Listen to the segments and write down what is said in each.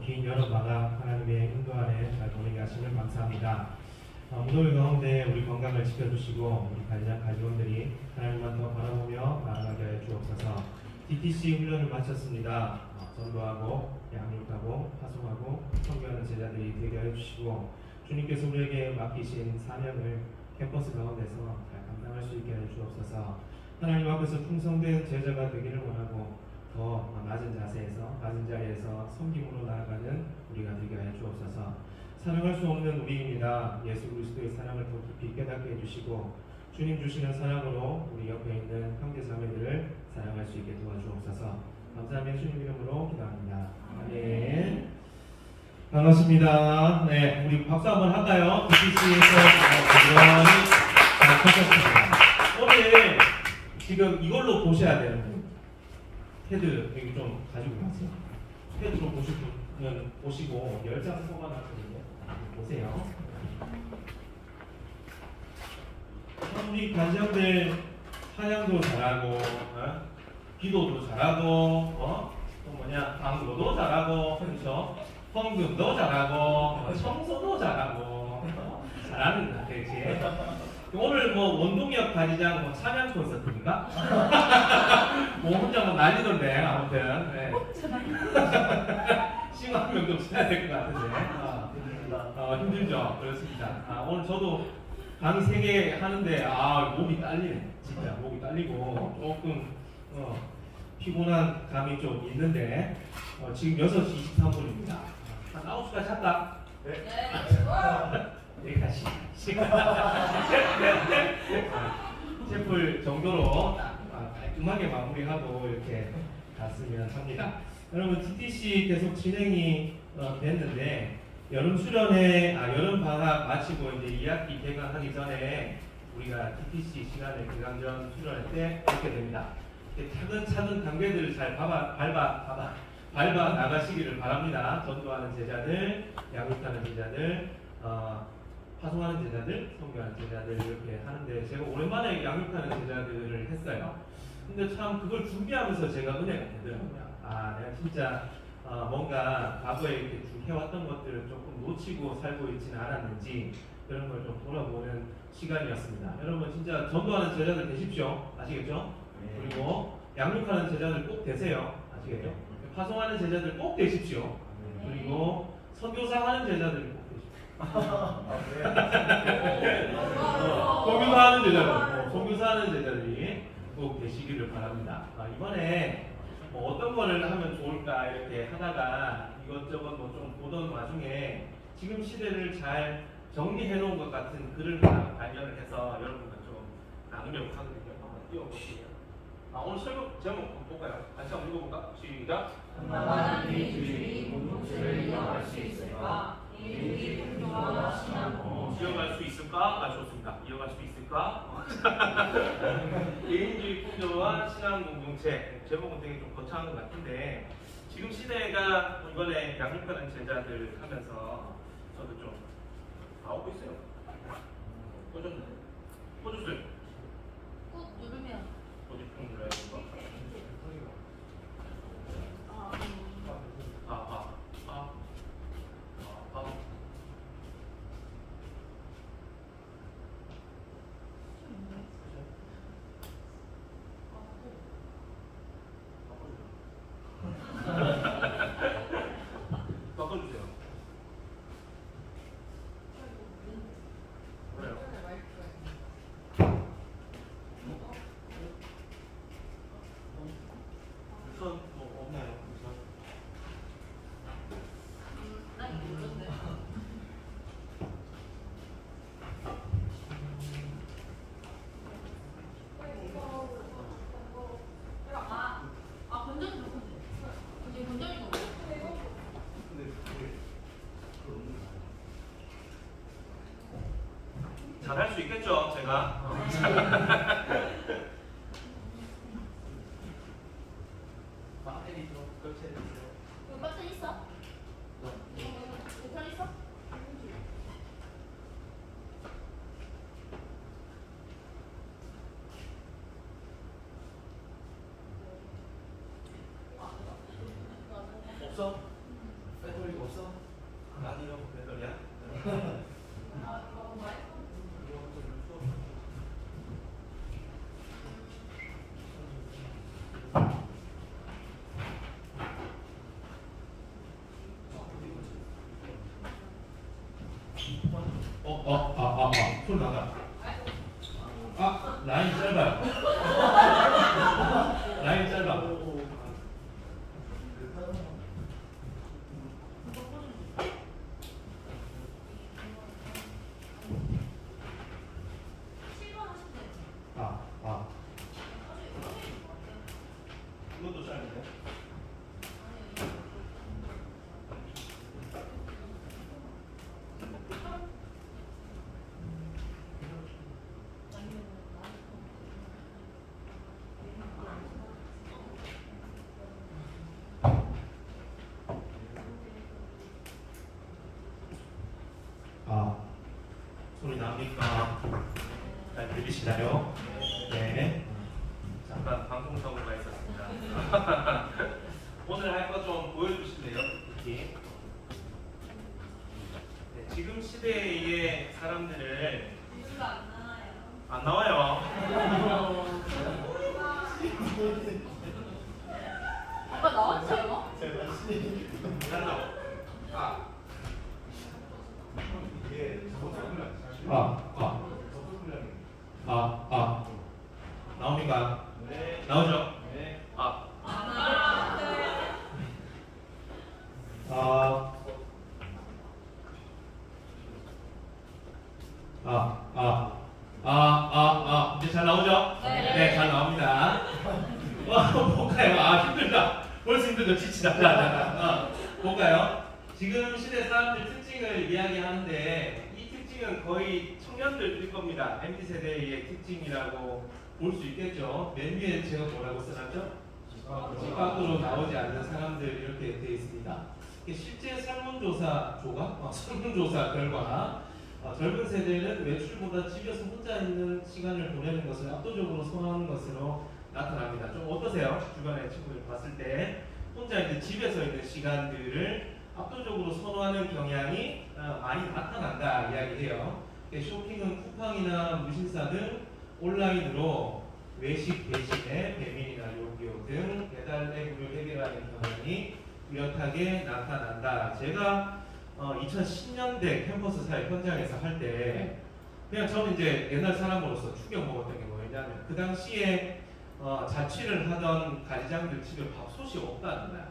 긴 여름마다 하나님의 인도 안에 잘 보내게 하시면 감사합니다. 무더위 가운데 우리 건강을 지켜주시고 우리 가족들이 하나님만 더 바라보며 나아가게 해 주옵소서. DTC 훈련을 마쳤습니다. 전도하고 양육하고 파송하고 선교하는 제자들이 되게 해주시고 주님께서 우리에게 맡기신 사명을 캠퍼스 가운데서 잘 감당할 수 있게 해 주옵소서. 하나님 앞에서 풍성된 제자가 되기를 원하고 더 낮은 자세에서 낮은 자리에서 섬김으로 나아가는 우리가 되게 해 주옵소서. 사랑할 수 없는 우리입니다. 예수 그리스도의 사랑을 더 깊이 깨닫게 해주시고 주님 주시는 사랑으로 우리 옆에 있는 형제자매들을 사랑할 수 있게 도와주옵소서. 감사하며 주님 이름으로 기도합니다. 아멘. 반갑습니다. 네, 우리 박수 한번 할까요? DTC에서 잘 하셨습니다. 오늘 지금 이걸로 보셔야 되는 분, 패드 여기 좀 가지고 가세요. 패드로 보시면 보시고 10장 뽑아놨거든요. 보세요. 우리 관장들 찬양도 잘하고, 기도도 잘하고, 또 뭐냐, 광고도 잘하고, 그렇죠? 헌금도 잘하고, 청소도 잘하고, 잘하는 것 같아, 오늘 뭐 원동력 가지장 찬양 콘서트인가? 뭐 혼자 뭐 난리던데 아무튼 네. 싱어 한 명 좀 써야 될 것 같은데 힘들죠? 그렇습니다. 오늘 저도 강의 3개 하는데 몸이 딸리네. 진짜 목이 딸리고 조금 피곤한 감이 좀 있는데 지금 6시 23분입니다. 한 9시까지 할까? 네. 여기까지 셰프 정도로 깔끔하게 마무리하고 이렇게 갔으면 합니다. 여러분 DTC 계속 진행이 됐는데 여름 수련회 여름 방학 마치고 이제 2학기 개강하기 전에 우리가 DTC 시간에 개강전 수련회 때 이렇게 됩니다. 차근차근 단계들을 잘 밟아 나가시기를 바랍니다. 전도하는 제자들, 양육하는 제자들, 파송하는 제자들, 선교하는 제자들 이렇게 하는데 제가 오랜만에 양육하는 제자들을 했어요. 근데 참 그걸 준비하면서 제가 은혜가 되더라고요. 내가 진짜 뭔가 과거에 이렇게 쭉 해왔던 것들을 조금 놓치고 살고 있지는 않았는지 그런 걸 좀 돌아보는 시간이었습니다. 여러분 진짜 전도하는 제자들 되십시오. 아시겠죠? 그리고 양육하는 제자들 꼭 되세요. 아시겠죠? 파송하는 제자들 꼭 되십시오. 그리고 선교사 하는 제자들 꼭 선교사하는 제자들, 선교사하는 제자들이 꼭 되시기를 바랍니다. 이번에 어떤 거를 하면 좋을까 이렇게 하다가 이것저것 좀 보던 와중에 지금 시대를 잘 정리해 놓은 것 같은 글을 하나 발견을 해서 여러분과 좀 나누려고 하거든요. 한번 띄워볼게요. 오늘 설교 제목 한번 볼까요? 같이 한번 읽어볼까? 시작! 나만한 민주주의 공동체를 이어갈 수 있을까? 이어갈 수 있을까? 좋습니다. 이어갈 수 있을까? 개인주의 풍조와 신앙 공동체. 제목은 되게 좀 거창한 것 같은데 지금 시대가 이번에 양육하는 제자들 하면서 저도 좀 나오고 있어요. 꽂았네. 꽂았어요. 꾹 누르면 어디 꾹 눌러야 되는 바꿔주세요. 그래요. 우선 뭐 없나요? 우선. 난 이거 눌렀네. 건전이 좋던데. 이게 건전이가 뭐야? 잘할 수 있겠죠, 제가. 배터리 좀 교체해주세요. 이거 배터리 있어? 배터리 있어? 없어? 배터리가 풀 나가. 라인 짧아요. 라인 짧아. 이것도 짧은데? 소리 납니까? 잘 들리시나요? 네. 잠깐 방송사고가 있었습니다. 오늘 할 거 좀 보여주실래요? 특히. 네, 지금 시대의 사람들을 안 나와요. 아까 나왔어요? 나옵니까? 네. 나오죠? 네. 이제 잘 나오죠? 네. 잘 나옵니다. 볼까요? 힘들다. 벌써 힘들다. 지치다. 자, 볼까요? 지금 시대 사람들 특징을 이야기하는데 이 특징은 거의 청년들일 겁니다. MZ세대의 특징이라고 볼 수 있겠죠. 맨 위에 제가 뭐라고 써놨죠? 집 밖으로 나오지 않는 사람들 이렇게 되어 있습니다. 실제 설문조사 결과 젊은 세대는 외출보다 집에서 혼자 있는 시간을 보내는 것을 압도적으로 선호하는 것으로 나타납니다. 좀 어떠세요? 주변의 친구들 봤을 때 혼자 이제 집에서 있는 시간들을 압도적으로 선호하는 경향이 많이 나타난다 이야기해요. 쇼핑은 쿠팡이나 무신사 등 온라인으로 외식 대신에 배민이나 요기요 등 배달 앱으로 해결하는 경향이 뚜렷하게 나타난다. 제가 2010년대 캠퍼스 사회 현장에서 할 때 그냥 저는 이제 옛날 사람으로서 충격 먹었던 게 뭐냐면 그 당시에 자취를 하던 가지장들 집에 밥솥이 없다는 거야.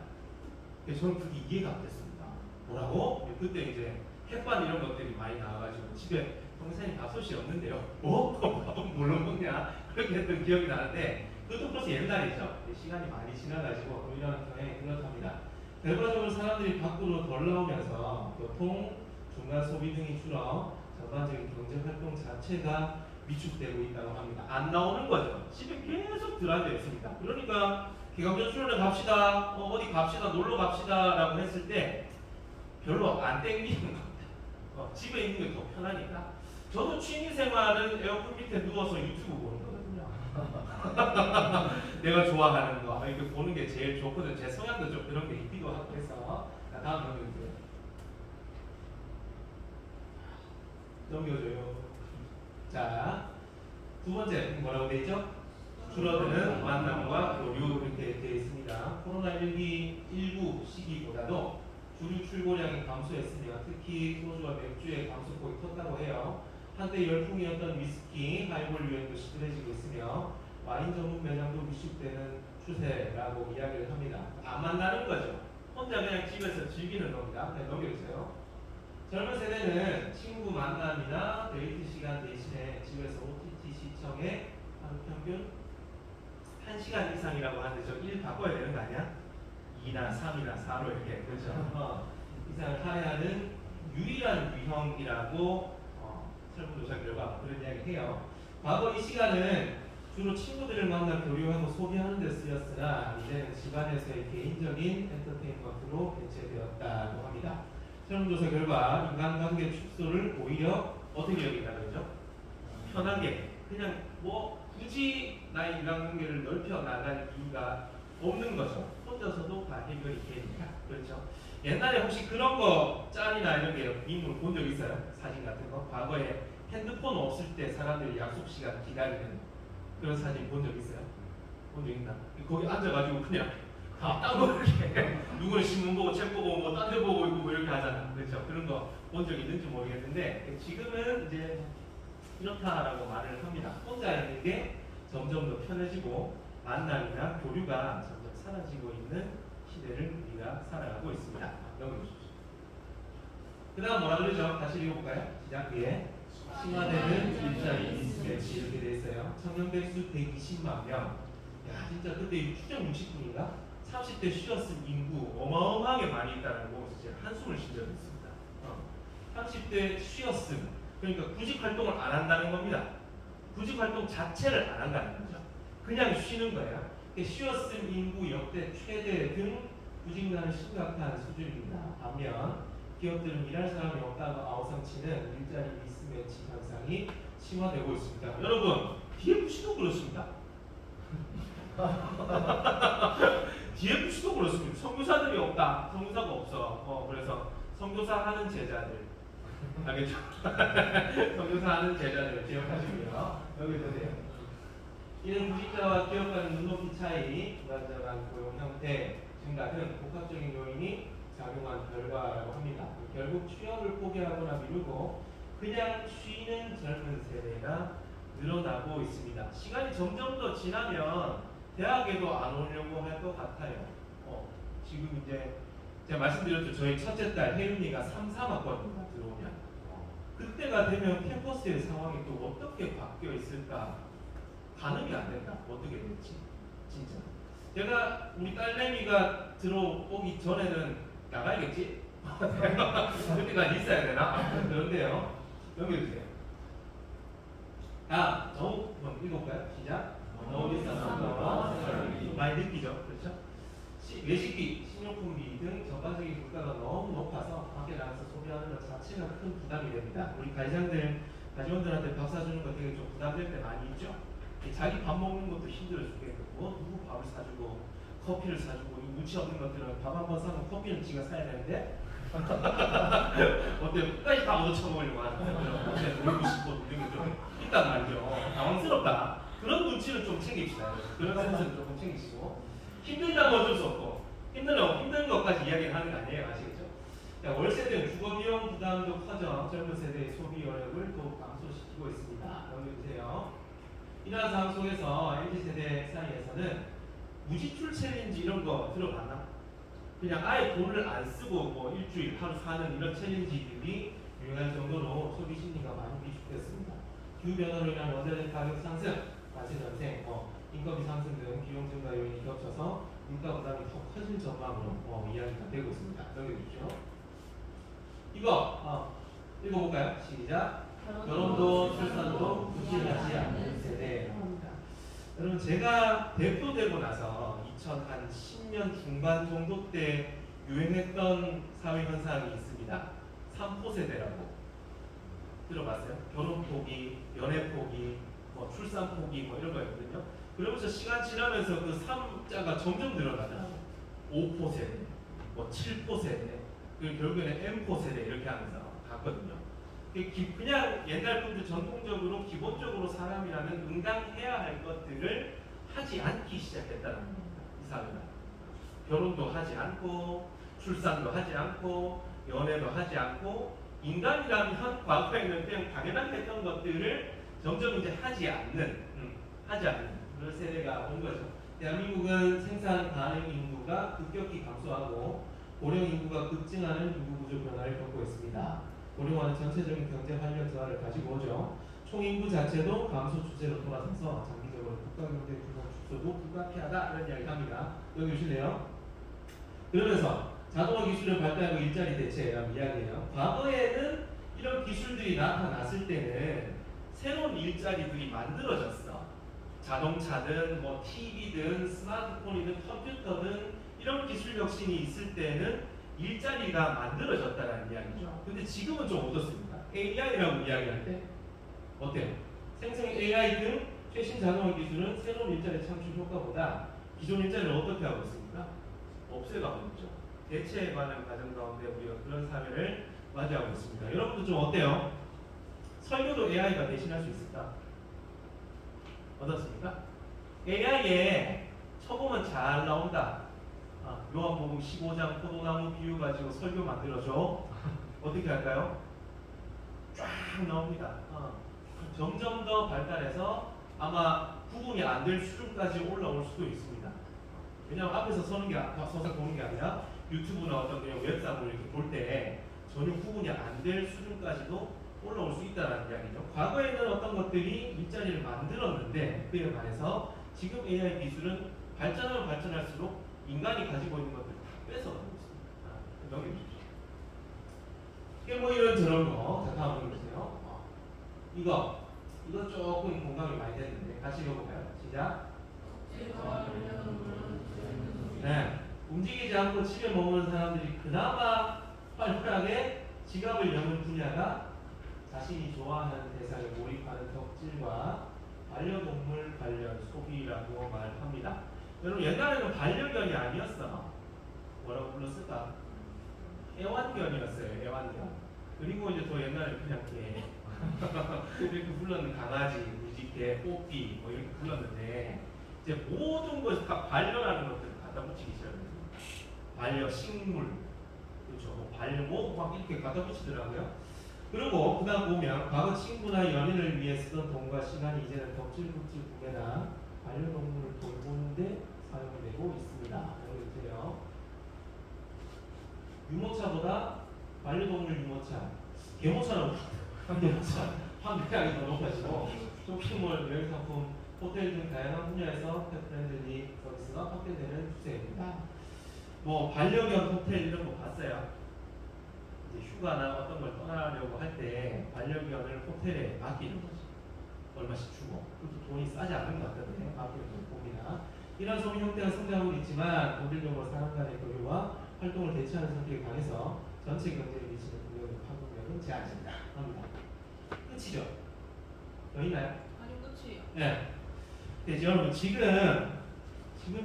그래서 저는 그게 이해가 안 됐습니다. 뭐라고? 그때 이제 햇반 이런 것들이 많이 나와가지고 집에 동생이 밥솥이 없는데요. 밥은 뭘로 먹냐? 그렇게 했던 기억이 나는데 그것도 벌써 옛날이죠. 시간이 많이 지나가지고 이런 경향이 뚜렷합니다. 결과적으로 사람들이 밖으로 덜 나오면서 교통, 중간 소비 등이 줄어 전반적인 경제 활동 자체가 위축되고 있다고 합니다. 안 나오는 거죠. 집에 계속 들어앉아 있습니다. 그러니까 기관견 수련회 갑시다, 어디 갑시다, 놀러 갑시다 라고 했을 때 별로 안 땡기는 겁니다. 집에 있는 게 더 편하니까. 저도 취미생활은 에어컨 밑에 누워서 유튜브 보는 거거든요. 내가 좋아하는 거 이거 보는 게 제일 좋거든요. 제 성향도 좀 그런 게 있기도 하고 해서. 다음 넘겨줘요. 자, 두 번째 뭐라고 되어 있죠? 줄어드는 만남과 교류 이렇게 되어 있습니다. 코로나19 시기보다도 주류 출고량이 감소했으며 특히 소주와 맥주의 감소폭이 컸다고 해요. 한때 열풍이었던 위스키, 하이볼 유행도 시들해지고 있으며 와인 전문 매장도 위축되는 추세라고 이야기를 합니다. 안 만나는 거죠. 혼자 그냥 집에서 즐기는 겁니다. 그냥 넘겨주세요. 젊은 세대는 친구 만남이나 데이트 시간 대신에 집에서 OTT 시청에 하루 평균 1시간 이상이라고 하는데 저 1 바꿔야 되는 거 아니야? 2나 3이나 4로 이렇게 그렇죠. 이상을 할애하는 유일한 유형이라고 설문조사 결과 그런 이야기 해요. 과거 이 시간은 주로 친구들을 만나 교류하고 소비하는 데 쓰였으나 이제는 집안에서의 개인적인 엔터테인먼트로 대체되었다고 합니다. 설문조사 결과 인간관계 축소를 오히려 어떻게 여긴다고 그러죠? 편하게 그냥 뭐 굳이 나의 인간관계를 넓혀 나갈 이유가 없는 거죠. 혼자서도 다 해결이 되니까. 그렇죠. 옛날에 혹시 그런 거 짤이나 이런 게 밈으로 본 적 있어요? 사진 같은 거? 과거에 핸드폰 없을 때 사람들이 약속 시간 기다리는 그런 사진 본 적 있어요? 본 적 있나? 거기 앉아가지고 그냥 다 딴 거 이렇게 누구는 신문 보고 책 보고 뭐 딴 데 보고 있고 뭐 이렇게 하잖아. 그렇죠. 그런 거 본 적 있는지 모르겠는데 지금은 이제 이렇다라고 말을 합니다. 혼자 있는 게 점점 더 편해지고 만남이나 교류가 점점 사라지고 있는 시대를 우리가 살아가고 있습니다. 넘겨주십시오. 그 다음 뭐라 그러죠? 다시 읽어볼까요? 시작 뒤에 심화되는 일자리 미스매치 이렇게 돼 있어요. 청년백 수 120만 명. 야 진짜 그때 추정 60분인가? 30대 쉬었은 인구 어마어마하게 많이 있다는 거 보면서 제가 한숨을 쉰 적이 있습니다. 30대 쉬었음 그러니까 구직 활동을 안 한다는 겁니다. 구직 활동 자체를 안 한다는 거죠. 그냥 쉬는 거예요. 쉬었음 인구 역대 최대 등 구직난은 심각한 수준입니다. 반면 기업들은 일할 사람이 없다고 아우성치는 일자리 미스매치 현상이 심화되고 있습니다. 여러분, DFC도 그렇습니다. DFC도 그렇습니다. 선교사들이 없다. 선교사가 없어. 그래서 선교사 하는 제자들. 알겠죠? 선교사 하는 제자들 기억하시고요. 여기 보세요. 이는 구직자와 기업 간의 눈높이 차이, 불안정한 고용 형태 증가 등 복합적인 요인이 작용한 결과라고 합니다. 결국 취업을 포기하거나 미루고 그냥 쉬는 젊은 세대가 늘어나고 있습니다. 시간이 점점 더 지나면 대학에도 안 오려고 할 것 같아요. 지금 이제 제가 말씀드렸죠. 저희 첫째 딸 혜윤이가 3, 4학번으로 들어오면 그때가 되면 캠퍼스의 상황이 또 어떻게 바뀌어 있을까 가늠이 안 된다. 어떻게 될지 진짜. 제가 우리 딸내미가 들어오기 전에는 나가야겠지? 그때까지 있어야 되나? 아무튼 그런데요. 넘겨주세요. 너무 읽어볼까요? 시작. 너무 비싼 거 많이 느끼죠? 그렇죠? 외식비, 식료품비 등 전반적인 물가가 너무 높아서 밖에 나가서 소비하는 것 자체가 큰 부담이 됩니다. 우리 가정들한테 밥 사주는 거 되게 좀 부담될 때 많이 있죠? 자기 밥 먹는 것도 힘들어 죽겠고 누구 밥을 사주고 커피를 사주고 눈치 없는 것들은 밥 한 번 사면 커피는 지가 사야 되는데 어때? 끝까지 다 얻어쳐먹으려고 하는 거예요. 놀고 싶고 이런 게 좀 있단 말이죠. 당황스럽다. 그런 눈치를 좀 챙깁시다. 그런 센스를 조금 챙기시고 힘들다면 어쩔 수 없고 힘든 것까지 이야기를 하는 거 아니에요. 아시겠죠? 자, 월세등 주거비용 부담도 커져 젊은 세대의 소비 여력을 또 감소시키고 있습니다. 넘겨주세요. 이러한 상황 속에서 MZ세대 사이에서는 무지출 챌린지 이런 거 들어봤나? 그냥 아예 돈을 안 쓰고 뭐 일주일 하루 사는 이런 챌린지들이 유행할 정도로 소비 심리가 많이 위축됐습니다. 기후변화로 인한 원자재 가격 상승, 과세 전생, 인건비 상승 등 비용 증가 요인이 겹쳐서 물가 부담이 더 커질 전망으로 이야기가 되고 있습니다. 넘겨주십시오. 이거 읽어볼까요? 시작. 결혼도 출산도 부실하지 않는 세대입니다. 여러분 제가 대표되고 나서 2010년 중반 정도 때 유행했던 사회 현상이 있습니다. 3포 세대라고 들어봤어요? 결혼 포기, 연애 포기, 출산 포기 이런 거였거든요. 그러면서 시간 지나면서 그 3자가 점점 늘어나더라고요. 5포 세대, 7포 세대, 그리고 결국에는 M포 세대 이렇게 하면서 갔거든요. 그냥 옛날 분들 전통적으로 기본적으로 사람이라면 응당해야 할 것들을 하지 않기 시작했다는 겁니다. 이 사회가 결혼도 하지 않고 출산도 하지 않고 연애도 하지 않고 인간이라면 과거에는 그냥 당연하게 했던 것들을 점점 이제 하지 않는 그런 세대가 온 거죠. 대한민국은 생산 가능 인구가 급격히 감소하고 고령 인구가 급증하는 인구 구조 변화를 겪고 있습니다. 고령화는 전체적인 경제 활력 저하를 가지고 오죠. 총인구 자체도 감소 추세로 돌아서서 장기적으로 국가 경제 규모 축소도 불가피하다 이런 이야기를 합니다. 여기 보실래요? 그러면서 자동화 기술을 발달하고 일자리 대체라는 이야기예요. 과거에는 이런 기술들이 나타났을 때는 새로운 일자리들이 만들어졌어. 자동차든 TV든 스마트폰이든 컴퓨터든 이런 기술 혁신이 있을 때는 일자리가 만들어졌다는 이야기죠. 근데 지금은 좀 어떻습니까? AI라고 이야기할 때 어때요? 생성 AI 등 최신 자동화 기술은 새로운 일자리 창출 효과보다 기존 일자리를 어떻게 하고 있습니까? 없애가고 있죠. 대체에 관한 과정 가운데 우리가 그런 사회를 맞이하고 있습니다. 여러분도 좀 어때요? 설교도 AI가 대신할 수 있을까? 어떻습니까? AI에 쳐보면 잘 나온다. 요한복음 15장 포도나무 비유 가지고 설교 만들어줘. 어떻게 할까요? 쫙 나옵니다. 점점 더 발달해서 아마 구분이 안 될 수준까지 올라올 수도 있습니다. 왜냐하면 앞에서 서서 보는 게 아니라 유튜브나 어떤 그냥 웹상을 이렇게 볼 때 전혀 구분이 안 될 수준까지도 올라올 수 있다는 이야기죠. 과거에는 어떤 것들이 일자리를 만들었는데 그에 반해서 지금 AI 기술은 발전하면 발전할수록 인간이 가지고 있는 것들을 다 뺏어가고 있습니다. 넘겨주십시오. 이게 뭐 이런저런 거. 자, 다음 보세요. 이거 조금 공감이 많이 됐는데 같이 읽어볼까요? 시작. 네. 움직이지 않고 집에 머무는 사람들이 그나마 활발하게 지갑을 여는 분야가 자신이 좋아하는 대상에 몰입하는 덕질과 반려동물 관련 소비라고 말합니다. 여러분 옛날에는 반려견이 아니었어. 뭐라고 불렀을까? 애완견이었어요. 애완견. 그리고 이제 더 옛날에 그냥 개 이렇게 불렀는 강아지, 무지개, 뽀삐 뭐 이렇게 불렀는데 이제 모든 것을 다 반려라는 것들을 갖다 붙이기 시작했어요. 반려식물, 그렇죠. 뭐 반려모 막 이렇게 갖다 붙이더라고요. 그리고 그다음 보면 과거 친구나 연인을 위해 쓰던 돈과 시간이 이제는 덕질국질 구매나 반려동물을 돌보는데 사용되고 있습니다. 여기 보세요. 유모차보다 반려동물 유모차, 개모차는 환대모차, 환대량이 더 높아지고 쇼핑몰, 여행상품, 호텔 등 다양한 분야에서 펫 프렌들리 서비스가 확대되는 추세입니다. 뭐 반려견 호텔 이런 거 봤어요. 이제 휴가나 어떤 걸 떠나려고 할 때 반려견을 호텔에 맡기는 거지. 얼마씩 주고. 그것도 돈이 싸지 않은 것 같던데 맡기는 걸 봅니다. 이런 소비 형태가 성장하고 있지만 본질적으로 사람 간의 교류와 활동을 대체하는 성격이 강해서 전체 경제에 미치는 긍정적 파급력은 제한적이다 합니다. 끝이죠? 더 있나요? 아니 끝이에요. 네. 네, 여러분 지금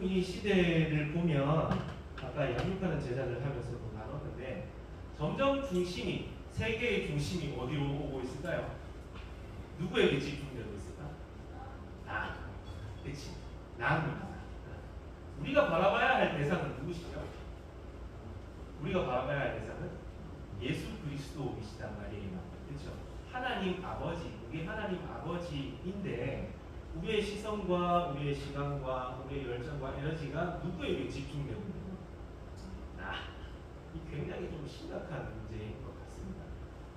이 시대를 보면 아까 양육하는 제자를 하면서도 나눴는데 점점 중심이 세계의 중심이 어디로 오고 있을까요? 누구에게 집중되고 있을까? 나. 그렇지. 나입니다. 우리가 바라봐야 할 대상은 누구시죠? 우리가 바라봐야 할 대상은 예수 그리스도이시단 말이에요. 그렇죠? 하나님 아버지, 우리 하나님 아버지인데 우리의 시선과 우리의 시간과 우리의 열정과 에너지가 누구에게 집중되고 있는 거예요? 나. 이 굉장히 좀 심각한 문제인 것 같습니다.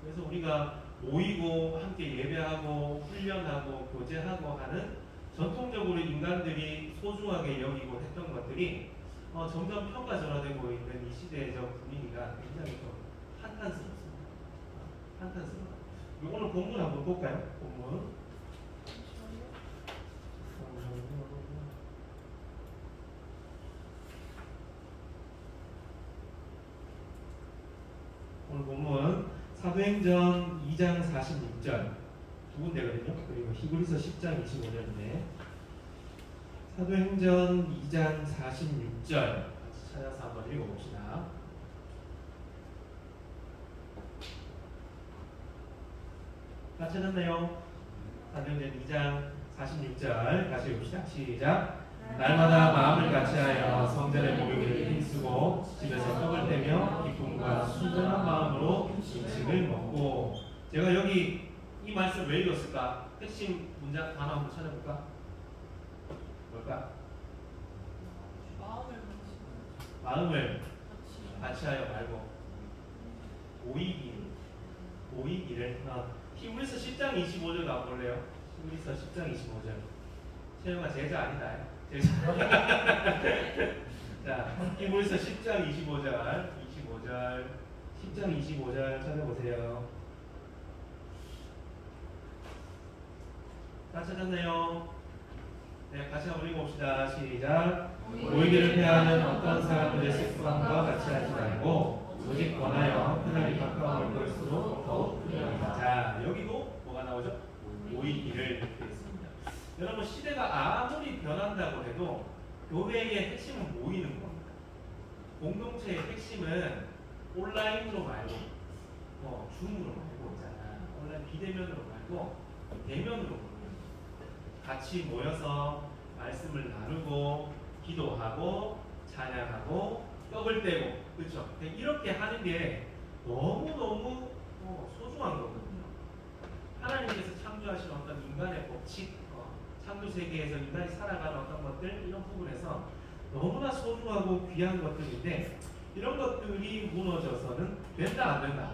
그래서 우리가 모이고 함께 예배하고 훈련하고 교제하고 하는 전통적으로 인간들이 소중하게 여기고 했던 것들이 점점 평가절하되고 있는 이 시대적 분위기가 굉장히 좀 한탄스럽습니다. 한탄스러워요. 오늘 본문 한번 볼까요? 본문. 오늘 본문 사도행전 2장 46절 두 군데거든요. 그리고 히브리서 10장 25절인데 사도행전 2장 46절 같이 찾아서 한번 읽어봅시다. 다 찾았나요? 사도행전 2장 46절 같이 읽읍시다. 시작. 날마다 마음을 같이하여 성전에 모이기를 힘쓰고 집에서 떡을 떼며 기쁨과 순전한 마음으로 음식을 먹고. 제가 여기 이 말씀 왜 읽었을까? 핵심 문장 단어 한번 찾아볼까? 뭘까? 마음을 같이하여 말고 모이기를 히브리서 10장 25절 가볼래요? 히브리서 10장 25절. 채영아 제자 아니다. 자, 히브리서 10장 25절 10장 25절 찾아보세요. 다 찾았나요? 네, 같이 한번 읽어봅시다. 시작. 모이기를 패하는 어떤 사람들의 습관과 같이 하지 말고 오직 권하여 하나님 가까워올 것일수록 더욱 필요합니다. 자, 여기도 뭐가 나오죠? 모이기를 이렇게 했습니다. 여러분 시대가 아무리 변한다고 해도 교회의 핵심은 모이는 겁니다. 공동체의 핵심은 온라인으로 말고 줌으로 말고 있잖아. 온라인 비대면으로 말고 대면으로 모이는 거예요. 같이 모여서 말씀을 나누고 기도하고 찬양하고 떡을 떼고 그렇죠. 이렇게 하는 게 너무너무 소중한 거거든요. 하나님께서 창조하신 어떤 인간의 법칙, 창조 세계에서 인간이 살아가는 어떤 것들 이런 부분에서 너무나 소중하고 귀한 것들인데 이런 것들이 무너져서는 된다 안 된다?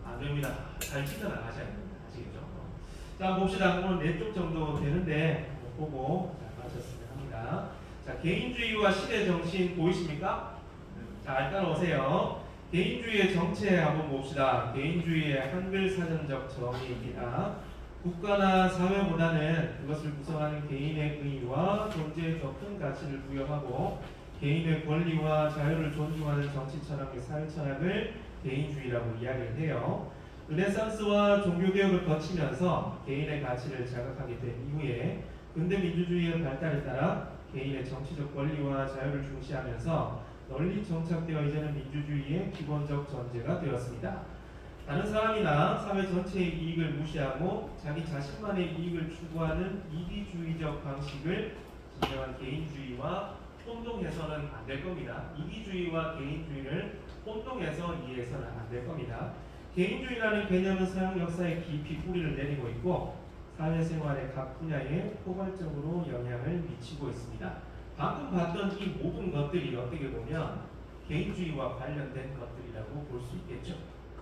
안 됩니다. 잘 지켜나가셔야 됩니다. 아시겠죠? 자 봅시다. 오늘 4쪽 정도 되는데 보고 마쳤으면 합니다. 자 개인주의와 시대 정신 보이십니까? 자 일단 오세요. 개인주의의 정체 한번 봅시다. 개인주의의 한글 사전적 정의입니다. 국가나 사회보다는 그것을 구성하는 개인의 의와 존재에 더 큰 가치를 부여하고 개인의 권리와 자유를 존중하는 정치 철학의 사회 철학을 개인주의라고 이야기를 해요. 르네상스와 종교개혁을 거치면서 개인의 가치를 자각하게 된 이후에 근대 민주주의의 발달에 따라 개인의 정치적 권리와 자유를 중시하면서 널리 정착되어 이제는 민주주의의 기본적 전제가 되었습니다. 다른 사람이나 사회 전체의 이익을 무시하고 자기 자신만의 이익을 추구하는 이기주의적 방식을 진정한 개인주의와 혼동해서는 안 될 겁니다. 이기주의와 개인주의를 혼동해서 이해해서는 안 될 겁니다. 개인주의라는 개념은 서양 역사에 깊이 뿌리를 내리고 있고 사회생활의 각 분야에 포괄적으로 영향을 미치고 있습니다. 방금 봤던 이 모든 것들이 어떻게 보면 개인주의와 관련된 것들이라고 볼 수 있겠죠.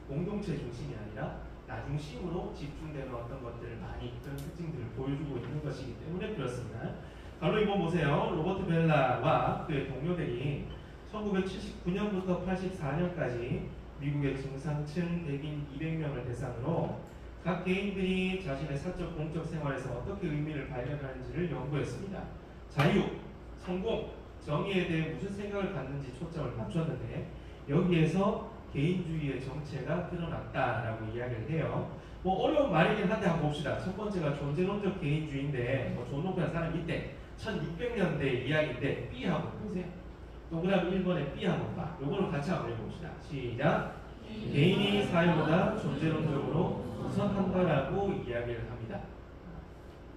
공동체 중심이 아니라 나중심으로 집중되는 어떤 것들을 많이 그런 특징들을 보여주고 있는 것이기 때문에 그렇습니다. 바로 이번 보세요. 로버트 벨라와 그의 동료들이 1979년부터 84년까지 미국의 중상층 백인 200명을 대상으로 각 개인들이 자신의 사적 공적 생활에서 어떻게 의미를 발견하는지를 연구했습니다. 자유, 성공, 정의에 대해 무슨 생각을 갖는지 초점을 맞췄는데 여기에서 개인주의의 정체가 드러났다라고 이야기를 해요. 뭐 어려운 말이긴 한데 한번 봅시다. 첫 번째가 존재론적 개인주의인데 존 로크라는 사람이 이때 1600년대 이야기인데 B 한번 보세요. 동그라미 1번에 B 한번 봐. 요거를 같이 한번 해봅시다. 시작. 개인이 사회보다 존재론적으로 우선한다라고 이야기를 합니다.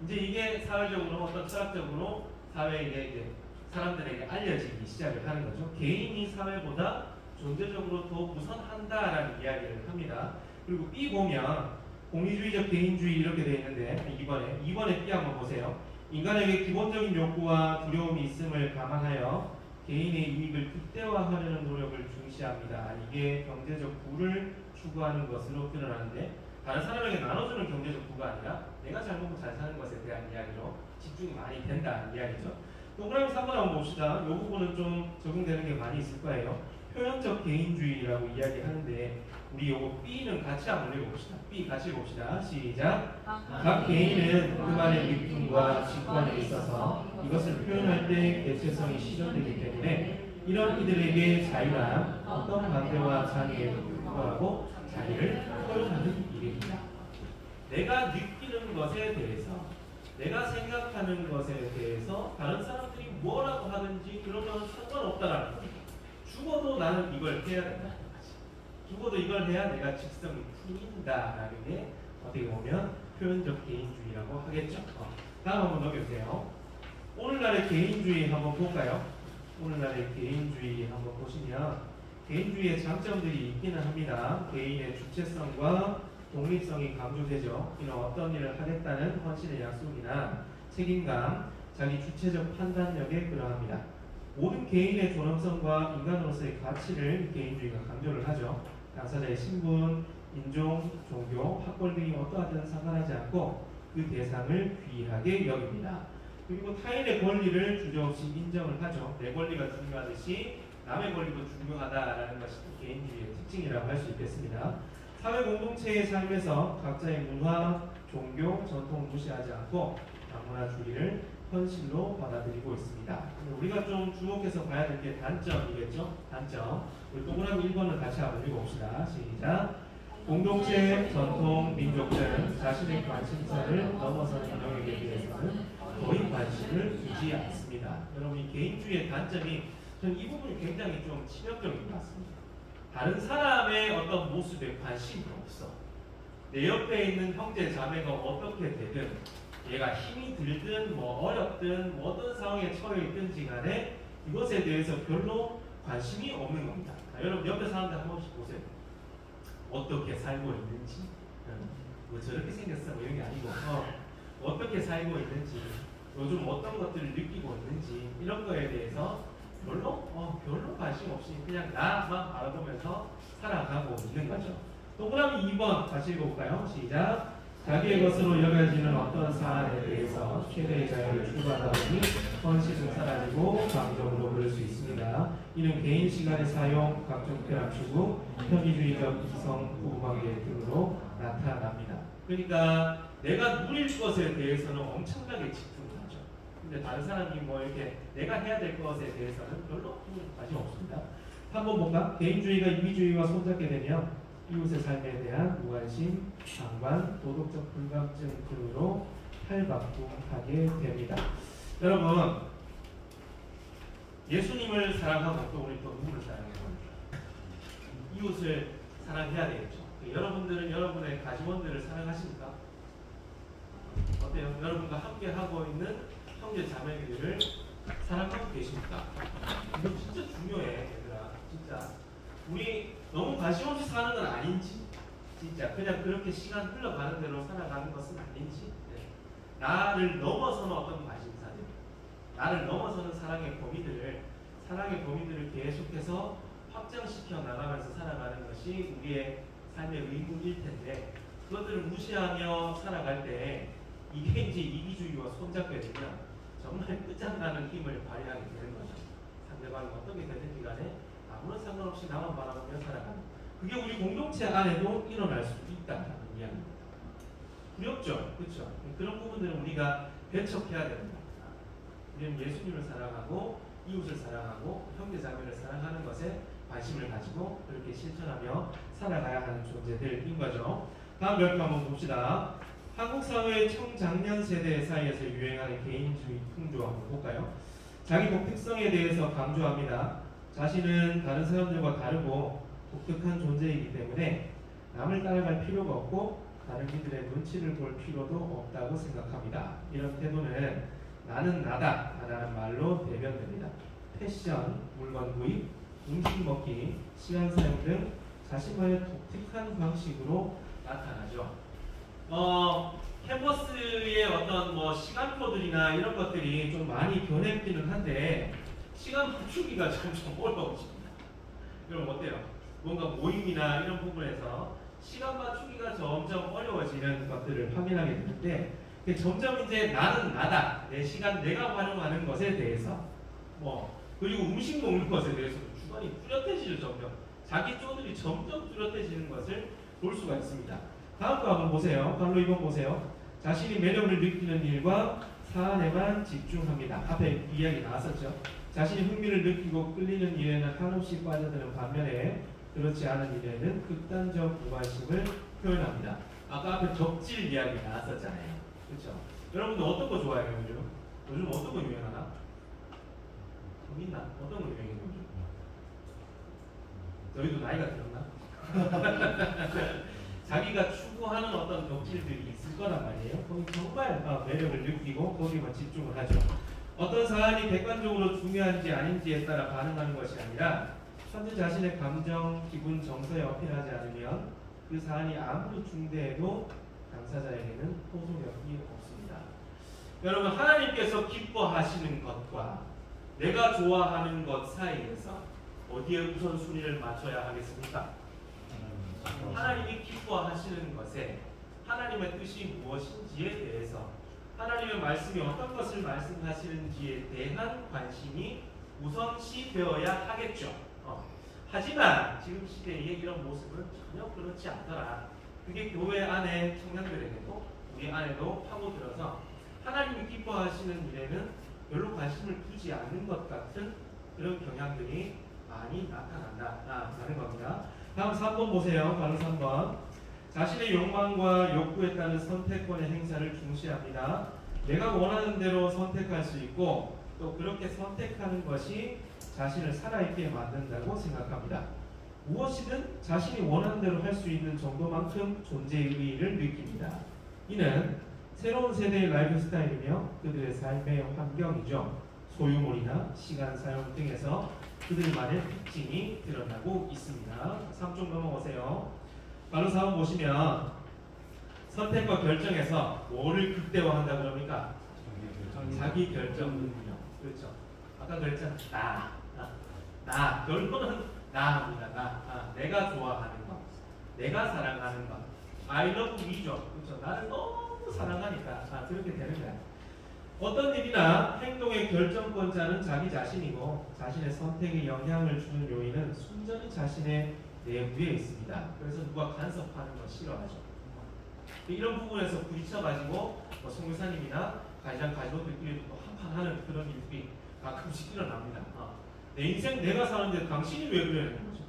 이제 이게 사회적으로 어떤 철학적으로 사회에 이제 사람들에게 알려지기 시작을 하는 거죠. 개인이 사회보다 존재적으로 더 우선한다라는 이야기를 합니다. 그리고 B 보면 공리주의적 개인주의 이렇게 되어 있는데 2번에 B 한번 보세요. 인간에게 기본적인 욕구와 두려움이 있음을 감안하여 개인의 이익을 극대화하려는 노력을 중시합니다. 이게 경제적 부를 추구하는 것으로 드러나는데 다른 사람에게 나눠주는 경제적 부가 아니라 내가 잘 먹고 잘 사는 것에 대한 이야기로 집중이 많이 된다는 이야기죠. 동그라미 3번 한번 봅시다. 이 부분은 좀 적용되는 게 많이 있을 거예요. 표현적 개인주의라고 이야기하는데 우리 요거 B는 같이 한번 읽어봅시다. B 같이 읽어봅시다. 시작. 각 개인은 그만의 느낌과 직관에 있어서 이것을 표현할 때 개체성이 실현되기 때문에 이런 이들에게 자유란 어떤 반대와 장애에도 불구하고 자기를 표현하는 일입니다. 내가 느끼는 것에 대해서 내가 생각하는 것에 대해서 다른 사람들이 뭐라고 하든지 그러면 상관없다라는 거죠. 죽어도 나는 이걸 해야 된다. 죽어도 이걸 해야 내가 직성이 풀린다라는 게 어떻게 보면 표현적 개인주의라고 하겠죠. 다음 한번 넘겨주세요. 오늘날의 개인주의 한번 볼까요? 오늘날의 개인주의 한번 보시면 개인주의의 장점들이 있기는 합니다. 개인의 주체성과 독립성이 강조되죠. 이는 어떤 일을 하겠다는 헌신의 약속이나 책임감, 자기 주체적 판단력에 그러합니다. 모든 개인의 존엄성과 인간으로서의 가치를 개인주의가 강조를 하죠. 당사자의 신분, 인종, 종교, 학벌 등이 어떠하든 상관하지 않고 그 대상을 귀하게 여깁니다. 그리고 타인의 권리를 주저없이 인정을 하죠. 내 권리가 중요하듯이 남의 권리도 중요하다라는 것이 개인주의의 특징이라고 할 수 있겠습니다. 사회 공동체의 삶에서 각자의 문화, 종교, 전통을 무시하지 않고 다문화주의를 현실로 받아들이고 있습니다. 우리가 좀 주목해서 봐야 될 게 단점이겠죠? 단점. 우리 동그라미 1번을 같이 한번 읽어봅시다. 시작. 공동체, 전통, 민족들은 자신의 관심사를 넘어서는 영역에 대해서는 거의 관심을 두지 않습니다. 여러분 이 개인주의의 단점이 저는 이 부분이 굉장히 좀 치명적인 것 같습니다. 다른 사람의 어떤 모습에 관심이 없어. 내 옆에 있는 형제 자매가 어떻게 되든 얘가 힘이 들든 뭐 어렵든 어떤 상황에 처해 있든지 간에 이것에 대해서 별로 관심이 없는 겁니다. 여러분 옆에 사람들 한 번씩 보세요. 어떻게 살고 있는지 뭐 저렇게 생겼어 뭐 이런 게 아니고 어떻게 살고 있는지 요즘 어떤 것들을 느끼고 있는지 이런 거에 대해서 별로 관심 없이 그냥 나만 바라보면서 살아가고 있는 거죠. 동그라미 2번 같이 읽어볼까요? 시작. 자기의 것으로 여겨지는 어떤 사안에 대해서 최대의 자유를 추구하다 보니 헌신은 사라지고 감정으로 그럴 수 있습니다. 이는 개인 시간의 사용, 각종 쾌락 추구, 편의주의적 이성 부부관계 등으로 나타납니다. 그러니까 내가 누릴 것에 대해서는 엄청나게 집중하죠. 근데 다른 사람이 뭐 이렇게 내가 해야 될 것에 대해서는 별로 관심 없습니다. 한번 볼까? 개인주의가 이기주의와 손잡게 되면 이웃의 삶에 대한 무관심, 방관, 도덕적 불감증 등으로 탈바꿈하게 됩니다. 여러분, 예수님을 사랑하고 또 우리 또 누구를 사랑해야 합니까? 이웃을 사랑해야 되겠죠. 여러분들은 여러분의 가족원들을 사랑하십니까? 어때요? 여러분과 함께 하고 있는 형제 자매들을 사랑하고 계십니까? 이거 진짜 중요해, 얘들아. 진짜. 우리 너무 관심 없이 사는 건 아닌지, 진짜 그냥 그렇게 시간 흘러가는 대로 살아가는 것은 아닌지, 나를 넘어서는 어떤 관심사들, 나를 넘어서는 사랑의 범위들을 계속해서 확장시켜 나가면서 살아가는 것이 우리의 삶의 의무일 텐데, 그것들을 무시하며 살아갈 때 이게 이제 이기주의와 손잡게 되면 정말 끝장나는 힘을 발휘하게 되는 거죠. 상대방이 어떻게 되든지 간에 아무런 상관없이 나만 바라보며 살아가는, 그게 우리 공동체 안에도 일어날 수 있다는 이야기입니다. 두렵죠? 그렇죠? 그런 부분들은 우리가 배척해야 됩니다. 우리는 예수님을 사랑하고 이웃을 사랑하고 형제자매를 사랑하는 것에 관심을 가지고 그렇게 실천하며 살아가야 하는 존재들인 거죠. 다음 몇 개 한번 봅시다. 한국 사회의 청장년 세대 사이에서 유행하는 개인주의 풍조 한번 볼까요? 자기 독특성에 대해서 강조합니다. 자신은 다른 사람들과 다르고 독특한 존재이기 때문에 남을 따라갈 필요가 없고 다른 이들의 눈치를 볼 필요도 없다고 생각합니다. 이런 태도는 나는 나다 라는 말로 대변됩니다. 패션, 물건 구입, 음식 먹기, 시간 사용 등 자신만의 독특한 방식으로 나타나죠. 캔버스의 어떤 시간표들이나 이런 것들이 좀 많이 변했기는 한데 시간 맞추기가 점점 어려워집니다. 여러분 어때요? 뭔가 모임이나 이런 부분에서 시간 맞추기가 점점 어려워지는 것들을 확인하게 되는데 점점 이제 나는 나다, 내 시간 내가 활용하는 것에 대해서 그리고 음식 먹는 것에 대해서도 주관이 뚜렷해지죠. 점점 자기 쪼들이 점점 뚜렷해지는 것을 볼 수가 있습니다. 다음 거 한번 보세요. 발로 2번 보세요. 자신이 매력을 느끼는 일과 사안에만 집중합니다. 앞에 이야기 나왔었죠. 자신이 흥미를 느끼고 끌리는 일에는 한없이 빠져드는 반면에 그렇지 않은 일에는 극단적 무관심을 표현합니다. 아까 앞에 적질 이야기 나왔었잖아요. 그렇죠? 여러분들 어떤 거 좋아해요? 요즘 어떤 거 유행하나? 있나? 어떤 거 유행해요? 너희도 나이가 들었나? 자기가 추구하는 어떤 덕질들이 있을 거란 말이에요. 거기 정말 매력을 느끼고 거기만 집중을 하죠. 어떤 사안이 객관적으로 중요한지 아닌지에 따라 반응하는 것이 아니라 현재 자신의 감정, 기분, 정서에 어필하지 않으면 그 사안이 아무리 중대해도 당사자에게는 호소력이 없습니다. 여러분, 하나님께서 기뻐하시는 것과 내가 좋아하는 것 사이에서 어디에 우선순위를 맞춰야 하겠습니까? 하나님이 기뻐하시는 것에 하나님의 뜻이 무엇인지에 대해서 하나님의 말씀이 어떤 것을 말씀하시는지에 대한 관심이 우선시 되어야 하겠죠. 하지만 지금 시대의 이런 모습은 전혀 그렇지 않더라. 그게 교회 안에 청년들에게도 우리 안에도 파고들어서 하나님이 기뻐하시는 일에는 별로 관심을 두지 않는 것 같은 그런 경향들이 많이 나타난다라는 겁니다. 다음 3번 보세요. 바로 3번. 자신의 욕망과 욕구에 따른 선택권의 행사를 중시합니다. 내가 원하는 대로 선택할 수 있고 또 그렇게 선택하는 것이 자신을 살아있게 만든다고 생각합니다. 무엇이든 자신이 원하는 대로 할 수 있는 정도만큼 존재의 의의를 느낍니다. 이는 새로운 세대의 라이프 스타일이며 그들의 삶의 환경이죠. 소유물이나 시간 사용 등에서 그들만의 특징이 드러나고 있습니다. 3쪽 넘어오세요. 바로 4번 보시면 선택과 결정에서 뭐를 극대화한다 그럽니까? 자기 결정 능력. 그렇죠. 아까 그랬잖아. 나. 결론은 나입니다. 내가 좋아하는 것, 내가 사랑하는 것. I love me죠. 그렇죠. 나를 너무 사랑하니까 그렇게 되는 거야. 어떤 일이나 행동의 결정권자는 자기 자신이고 자신의 선택에 영향을 주는 요인은 순전히 자신의 내부에 있습니다. 그래서 누가 간섭하는 거 싫어하죠. 이런 부분에서 부딪혀가지고 송교사님이나 가장 가족들끼리 또 한판 하는 그런 일들이 가끔씩 일어납니다. 내 인생 내가 사는데 당신이 왜 그러는 거죠?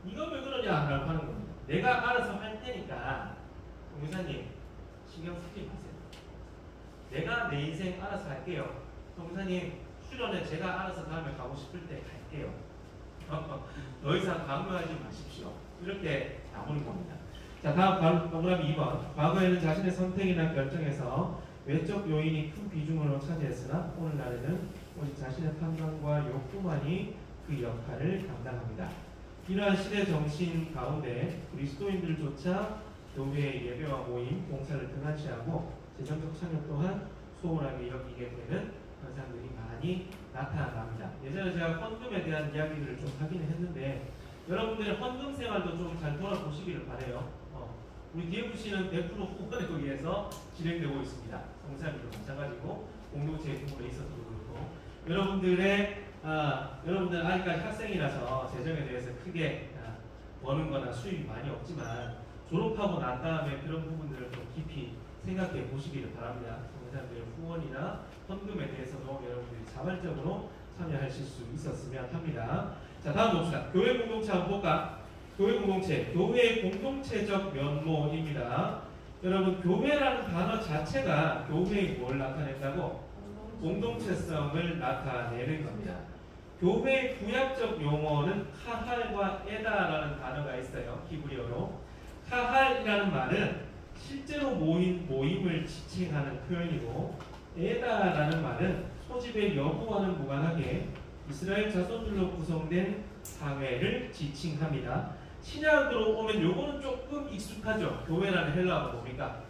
네가 왜 그러냐 라고 하는 겁니다. 내가 알아서 할 테니까 송교사님 신경 쓰지 마세요. 내가 내 인생 알아서 할게요. 송교사님 수련회 제가 알아서 다음에 가고 싶을 때 갈게요. 더 이상 강요하지 마십시오. 이렇게 나오는 겁니다. 자, 다음 동그라미 2번. 과거에는 자신의 선택이나 결정에서 외적 요인이 큰 비중으로 차지했으나 오늘날에는 오직 자신의 판단과 욕구만이 그 역할을 감당합니다. 이러한 시대 정신 가운데 그리스도인들조차 교회의 예배와 모임, 봉사를 등한시하고 재정적 참여 또한 소홀하게 여기게 되는 현상들이 많이 나타납니다. 예전에 제가 헌금에 대한 이야기를 좀 하기는 했는데 여러분들의 헌금 생활도 좀 잘 돌아보시기를 바라요. 우리 DFC는 100% 후원에 의해서 진행되고 있습니다. 성사님도 마찬가지고 공동체 부분에 있어서도 그렇고 여러분들 아직까지 학생이라서 재정에 대해서 크게 버는 거나 수입이 많이 없지만 졸업하고 난 다음에 그런 부분들을 좀 깊이 생각해 보시기를 바랍니다. 성사님들의 후원이나 헌금에 대해서도 여러분들이 자발적으로 참여하실 수 있었으면 합니다. 자, 다음 봅시다. 교회 공동체 한번 볼까? 교회 공동체, 교회의 공동체적 면모입니다. 여러분, 교회라는 단어 자체가 교회의 뭘 나타낸다고? 공동체성을 나타내는 겁니다. 교회의 구약적 용어는 카할과 에다라는 단어가 있어요. 히브리어로. 카할이라는 말은 실제로 모임을 지칭하는 표현이고, 에다라는 말은 소집의 여부와는 무관하게 이스라엘 자손들로 구성된 사회를 지칭합니다. 신약으로 오면 요거는 조금 익숙하죠. 교회라는 헬라어가 뭡니까?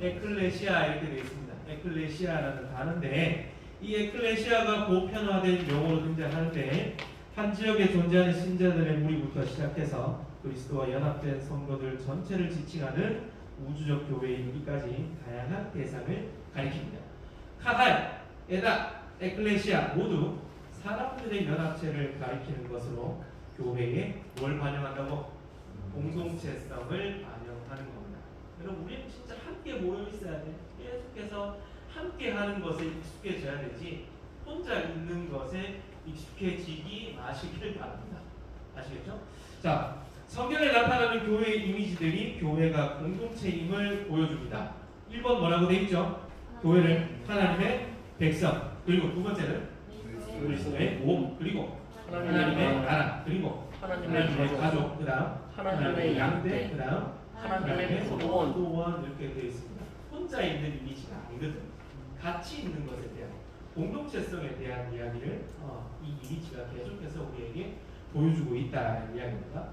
에클레시아 이렇게 되어 있습니다. 에클레시아라는 단어인데 이 에클레시아가 보편화된 용어로 등장하는데 한 지역에 존재하는 신자들의 무리부터 시작해서 그리스도와 연합된 성도들 전체를 지칭하는 우주적 교회에 이르기까지 다양한 대상을 가리킵니다. 카할, 에다, 에클레시아 모두 사람들의 연합체를 가리키는 것으로 교회에 뭘 반영한다고? 공동체성을 반영하는 겁니다. 여러분, 우리는 진짜 함께 모여 있어야 돼. 계속해서 함께 하는 것에 익숙해져야 되지 혼자 있는 것에 익숙해지기 마시기를 바랍니다. 아시겠죠? 자, 성경에 나타나는 교회의 이미지들이 교회가 공동체임을 보여줍니다. 1번 뭐라고 되어 있죠? 교회를 하나님의 백성, 그리고 두 번째는 그리스도의 몸, 그리고 하나님의 나라, 그리고 하나님의 가족, 그 다음 하나님의 양떼, 그 다음 하나님의 포도원 이렇게 되어 있습니다. 혼자 있는 이미지가 아니거든. 같이 있는 것에 대한 공동체성에 대한 이야기를 이 이미지가 계속해서 우리에게 보여주고 있다는 이야기입니다.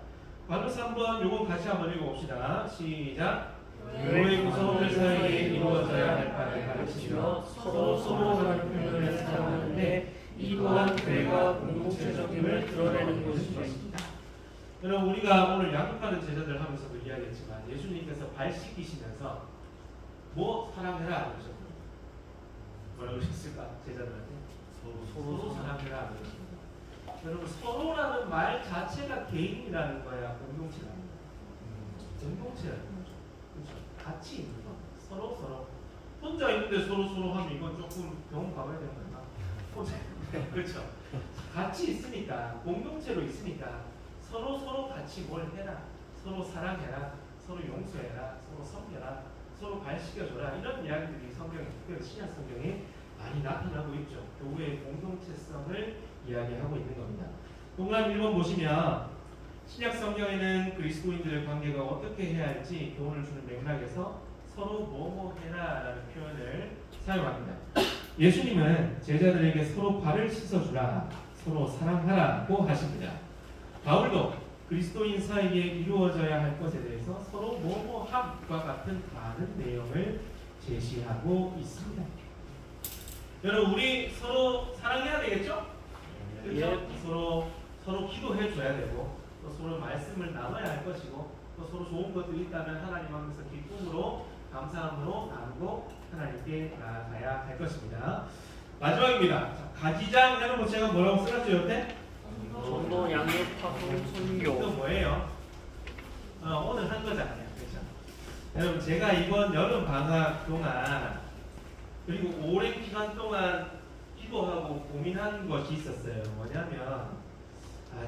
바로 3번 요거 같이 한번 읽어봅시다. 시작. 교회 구성원들 사이에 이루어져야 할 바를 가르치며 서로 하는 표현을 사용하는데 이 또한 교회가 공동체적임을 드러내는 것입니다. 여러분, 우리가 오늘 양육하는 제자들 하면서도 이야기했지만 예수님께서 발 씻기시면서 뭐 사랑해라 그러셨어요. 뭐라고 그러셨을까? 제자들한테 서로 사랑해라 그러셨습니다. 여러분, 서로라는 말 자체가 개인이라는 거야, 공동체라는 거야. 공동체라는 거죠. 그렇죠? 같이 있는 거. 서로 혼자 있는데 서로 하면 이건 조금 병원 가봐야 되는 거야. 혼자 그렇죠. 같이 있으니까, 공동체로 있으니까 서로 같이 뭘 해라, 서로 사랑해라, 서로 용서해라, 서로 섬겨라, 서로 발시켜줘라, 이런 이야기들이 성경에, 특별히 신약 성경에 많이 나타나고 있죠. 교회의 공동체성을 이야기하고 있는 겁니다. 동그라미 1번 보시면 신약 성경에는 그리스도인들의 관계가 어떻게 해야 할지 교훈을 주는 맥락에서 서로 뭐뭐 해라 라는 표현을 사용합니다. 예수님은 제자들에게 서로 발을 씻어주라, 서로 사랑하라고 하십니다. 바울도 그리스도인 사이에 이루어져야 할 것에 대해서 서로 뭐뭐함과 같은 많은 내용을 제시하고 있습니다. 여러분 우리 서로 사랑해야 되겠죠? 그렇죠? 서로 기도해 줘야 되고 또 서로 말씀을 나눠야 할 것이고 또 서로 좋은 것들이 있다면 하나님 앞에서 기쁨으로 감사함으로 나누고 하나님께 나아가야 할 것입니다. 마지막입니다. 자, 가지장 여러분 제가 뭐라고 써놨죠 옆에? 전도 양육 파송 이거 선교. 뭐예요? 오늘 한 거잖아요. 그렇죠? 여러분 제가 이번 여름 방학 동안 그리고 오랜 기간 동안 기도하고 고민한 것이 있었어요. 뭐냐면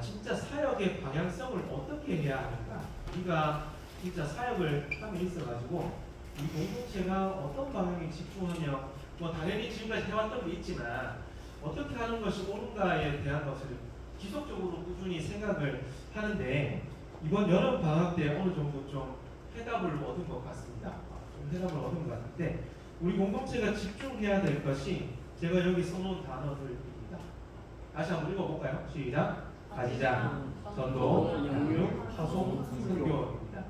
진짜 사역의 방향성을 어떻게 해야 하는가. 우리가 진짜 사역을 하고 있어가지고 우리 공동체가 어떤 방향에 집중하며 뭐 당연히 지금까지 해왔던 게 있지만 어떻게 하는 것이 옳은가에 대한 것을 지속적으로 꾸준히 생각을 하는데 이번 여름 방학 때 어느 정도 좀 해답을 얻은 것 같습니다. 좀 해답을 얻은 것 같은데 우리 공동체가 집중해야 될 것이 제가 여기 써놓은 단어들입니다. 다시 한번 읽어볼까요? 시작. 가지장, 전도, 양육, 파송, 선교입니다.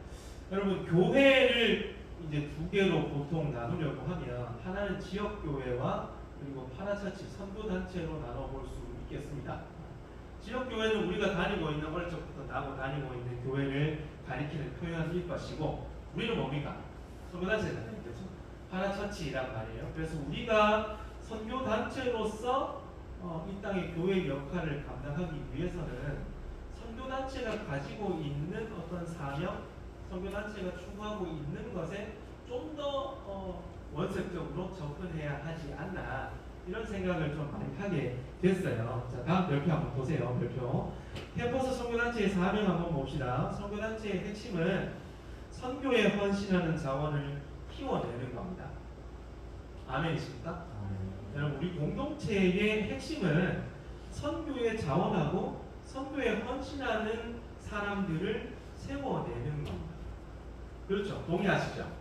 여러분 교회를 이제 두 개로 보통 나누려고 하면 하나는 지역 교회와 그리고 파라처치 선교 단체로 나눠볼 수 있겠습니다. 지역 교회는 우리가 다니고 있는 어릴 적부터 나고 다니고 있는 교회를 가리키는 표현일 것이고 우리는 뭡니까? 선교 단체잖아요, 그렇죠? 파라처치란 말이에요. 그래서 우리가 선교 단체로서 이 땅의 교회 역할을 감당하기 위해서는 선교단체가 가지고 있는 어떤 사명, 선교단체가 추구하고 있는 것에 좀 더 원색적으로 접근해야 하지 않나 이런 생각을 좀 많이 하게 됐어요. 자, 다음 별표 한번 보세요. 별표. 캠퍼스 선교단체의 사명 한번 봅시다. 선교단체의 핵심은 선교에 헌신하는 자원을 키워내는 겁니다. 아멘이십니까? 여러분 우리 공동체의 핵심은 선교에 자원하고 선교에 헌신하는 사람들을 세워내는 겁니다. 그렇죠? 동의하시죠?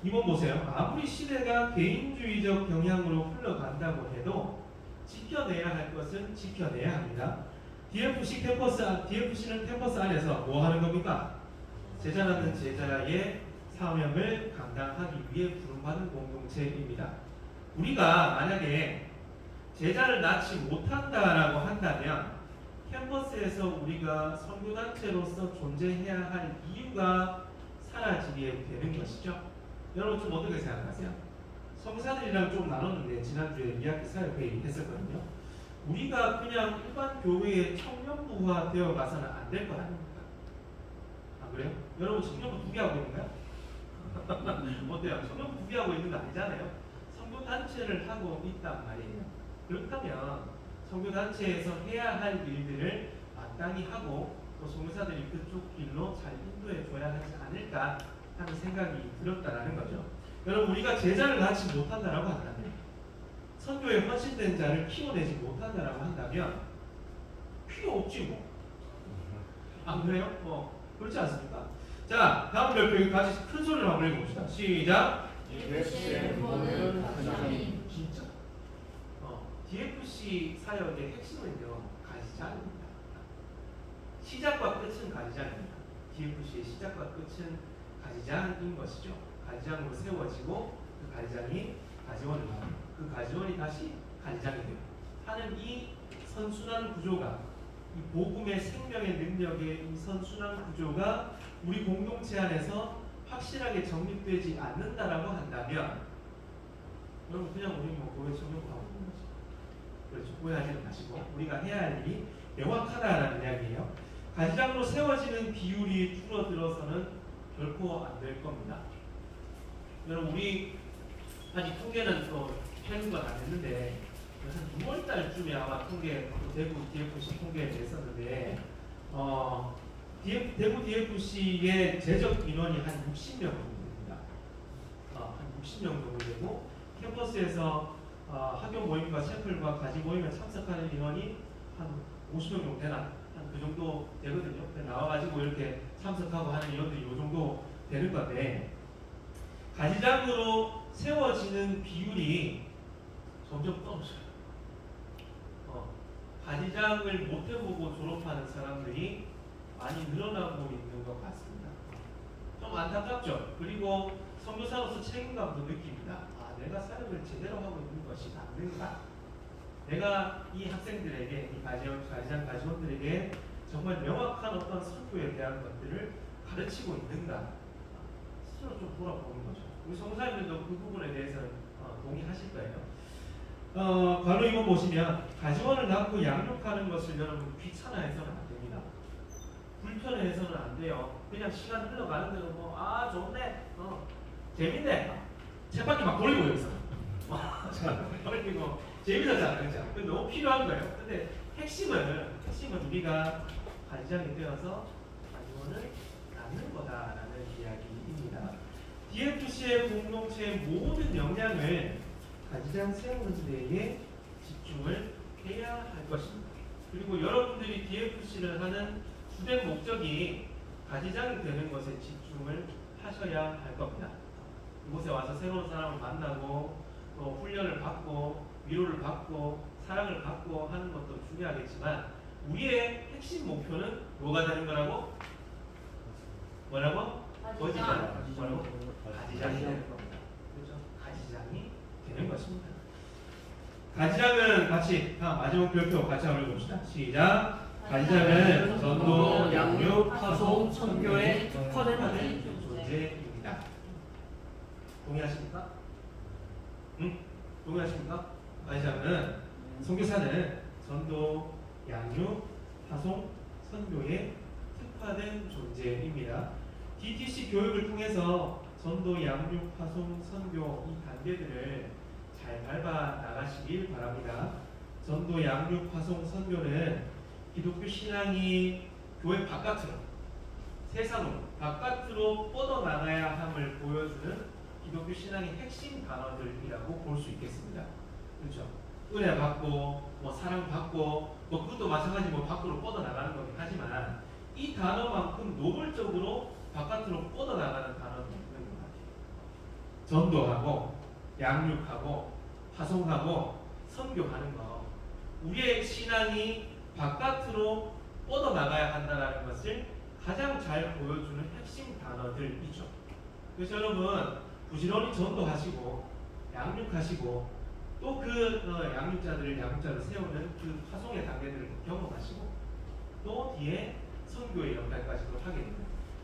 이번 보세요. 아무리 시대가 개인주의적 경향으로 흘러간다고 해도 지켜내야 할 것은 지켜내야 합니다. DFC는 캠퍼스 안에서 뭐 하는 겁니까? 제자 낳는 제자의 사명을 감당하기 위해 부름받은 공동체입니다. 우리가 만약에 제자를 낳지 못한다라고 한다면 캠퍼스에서 우리가 선교단체로서 존재해야 할 이유가 사라지게 되는 것이죠. 여러분 좀 어떻게 생각하세요? 선교사들이랑 좀 나눴는데 지난주에 미학기 사역회의 했었거든요. 우리가 그냥 일반 교회의 청년부가 되어 가서는 안 될 것 아닙니까? 아 그래요? 여러분 청년부 두 개 하고 있는가요? 어때요? 청년부 두 개 하고 있는 거 아니잖아요. 선교단체를 하고 있단 말이에요. 그렇다면 선교단체에서 해야 할 일들을 마땅히 하고 또 선교사들이 그쪽 길로 잘 인도해 줘야 하지 않을까 하는 생각이 들었다라는 거죠. 여러분 우리가 제자를 낳지 못한다라고 한다면 선교에 헌신된 자를 키워내지 못한다라고 한다면 필요 없지 뭐. 안 그래요? 그렇지 않습니까? 자 다음 별표 같이 큰 소리로 한번 읽어봅시다. 시작. 진짜 DFC 사역의 핵심은요 가지장입니다. 시작과 끝은 가지장입니다. DFC의 시작과 끝은 가지장인 것이죠. 가지장으로 세워지고 그 가지장이 가지원을 하고 그 가지원이 다시 가지장이 되고 하는 이 선순환 구조가 이 복음의 생명의 능력의 이 선순환 구조가 우리 공동체 안에서 확실하게 정립되지 않는다라고 한다면 여러분 그냥 우리 뭐 교회 청년부하고 있는 거죠. 그렇죠. 오해하지는 마시고 우리가 해야 할 일이 명확하다라는 이야기예요. 가지장으로 세워지는 비율이 줄어들어서는 결코 안 될 겁니다. 여러분 우리 아직 통계는 또 최근 건 안 했는데 한 6월달쯤에 아마 통계 대구 DFC 통계를 냈었는데 대구 DFC의 재적 인원이 한 60명 정도 됩니다. 한 60명 정도 되고 캠퍼스에서 학교 모임과 샘플과 가지 모임에 참석하는 인원이 한 50명 정도 되나? 한 그 정도 되거든요. 나와가지고 이렇게 참석하고 하는 인원들이 이 정도 되는 건데 가지장으로 세워지는 비율이 점점 떨어져요. 가지장을 못 해보고 졸업하는 사람들이 많이 늘어나고 있는 것 같습니다. 좀 안타깝죠. 그리고 선교사로서 책임감도 느낍니다. 아, 내가 사역을 제대로 하고 있는 것이 맞는가? 내가 이 학생들에게, 이 가지장 가지원들에게 정말 명확한 어떤 선교에 대한 것들을 가르치고 있는가? 스스로 좀 돌아보는 거죠. 우리 성사님들도 그 부분에 대해서는 동의하실 거예요. 바로 이거 보시면 가지원을 낳고 양육하는 것을 여러분 귀찮아해서는 안 됩니다. 불편해서는 안 돼요. 그냥 시간 흘러가는 대로 뭐 좋네, 재밌네, 쳇바퀴 막 돌리고 여기서 돌리고 재밌었잖아요, 그죠? 근데 너무 필요한 거예요. 근데 핵심은 우리가 가지장이 되어서 가지원을 낳는 거다라는 이야기입니다. DFC의 공동체의 모든 역량을 가지장 세우는 데에 집중을 해야 할 것입니다. 그리고 여러분들이 DFC를 하는 주된 목적이 가지장이 되는 것에 집중을 하셔야 할 겁니다. 이곳에 와서 새로운 사람을 만나고 또 훈련을 받고 위로를 받고 사랑을 받고 하는 것도 중요하겠지만 우리의 핵심 목표는 뭐가 되는 거라고? 뭐라고? 가지장. 뭐라고? 가지장이 되는 겁니다. 그렇죠? 가지장이 되는 것입니다. 가지장은 같이 마지막 별표 같이 한번 읽어봅시다. 시작. 가지장은 전도, 양육, 파송, 선교에 특화된 존재입니다. 동의하십니까? 응? 동의하십니까? 가지장은 선교사는 전도, 양육, 파송, 선교에 특화된 존재입니다. DTC 교육을 통해서 전도, 양육, 파송, 선교 이 단계들을 잘 밟아 나가시길 바랍니다. 전도, 양육, 파송, 선교는 기독교 신앙이 교회 바깥으로, 세상으로, 바깥으로 뻗어나가야 함을 보여주는 기독교 신앙의 핵심 단어들이라고 볼 수 있겠습니다. 그렇죠? 은혜 받고, 뭐 사랑 받고, 뭐 그것도 마찬가지 뭐 밖으로 뻗어나가는 거긴 하지만 이 단어만큼 노골적으로 바깥으로 뻗어나가는 단어는 없는 것 같아요. 전도하고, 양육하고, 파송하고, 선교하는 거. 우리의 신앙이 바깥으로 뻗어나가야 한다는 것을 가장 잘 보여주는 핵심 단어들이죠. 그래서 여러분 부지런히 전도하시고 양육하시고 또 그 양육자를 세우는 그 파송의 단계들을 경험하시고 또 뒤에 선교의 역할까지도 하게 됩니다.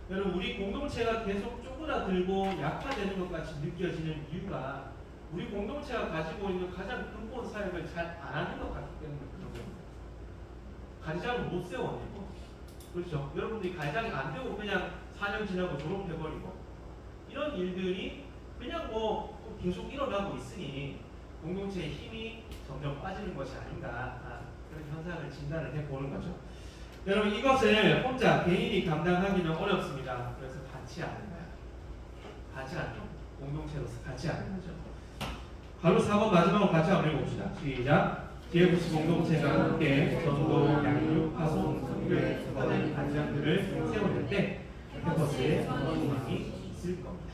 여러분 우리 공동체가 계속 쪼그라들고 약화되는 것 같이 느껴지는 이유가 우리 공동체가 가지고 있는 가장 근본 사역을 잘 안 하는 것 같기 때문에 그런 겁니다. 가지장을 못 세워내고, 그렇죠? 여러분들이 가지장이 안 되고 그냥 4년 지나고 졸업해버리고 이런 일들이 그냥 뭐 계속 일어나고 있으니 공동체의 힘이 점점 빠지는 것이 아닌가 그런 현상을 진단을 해보는 거죠. 여러분 이것을 혼자 개인이 감당하기는 어렵습니다. 그래서 같이 하는 거야. 같이 하는 거. 공동체로서 같이 하는 거죠. 바로 4번 마지막으로 같이 한번 읽어봅시다. 시작. DFC 공동체가 함께 전도, 양육, 파송, 선교에 특화된 가지장들을 세우는 때 캠퍼스에 소망이 있을 겁니다.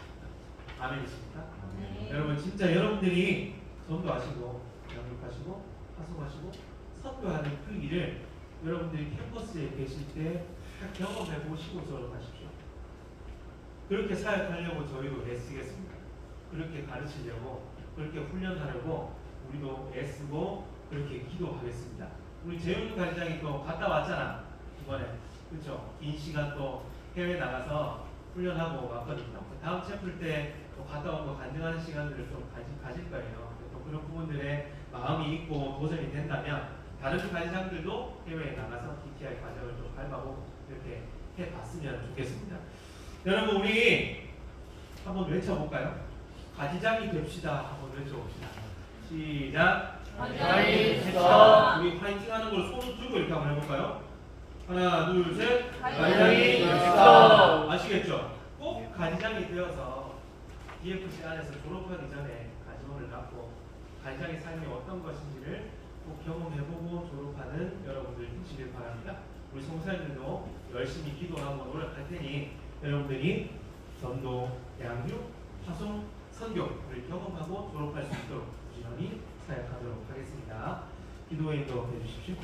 아멘이십니까? 네. 여러분 진짜 여러분들이 전도하시고 양육하시고 파송하시고 선교하는 그 일을 여러분들이 캠퍼스에 계실 때 경험해 보시고 졸업하십시오. 그렇게 사역하려고 저희도 애쓰겠습니다. 그렇게 가르치려고 그렇게 훈련하려고 우리도 애쓰고 그렇게 기도하겠습니다. 우리 재훈 가지장이 또 갔다 왔잖아 이번에. 그렇죠? 긴 시간 또 해외 나가서 훈련하고 왔거든요. 다음 채플 때 또 갔다 온 거 간증하는 시간들을 좀 가질 거예요. 또 그런 부분들에 마음이 있고 도전이 된다면 다른 가지장들도 해외에 나가서 DTI 과정을 좀 밟아보고 이렇게 해봤으면 좋겠습니다. 여러분 우리 한번 외쳐볼까요? 가지장이 됩시다. 한번 외쳐봅시다. 시작. 가지장이 됩시다. 우리 파이팅 하는 걸 손을 들고 이렇게 한번 해볼까요? 하나, 둘, 셋. 가지장이 됩시다. 아시겠죠? 꼭 가지장이 되어서 DFC 안에서 졸업하기 전에 가지원을 갖고 가지장의 삶이 어떤 것인지를 꼭 경험해보고 졸업하는 여러분들 되시길 바랍니다. 우리 성사님들도 열심히 기도하고 노력할 테니 여러분들이 전도, 양육, 파송, 선교를 경험하고 졸업할 수 있도록 부지런히 사역하도록 하겠습니다. 기도에 인도해 주십시오.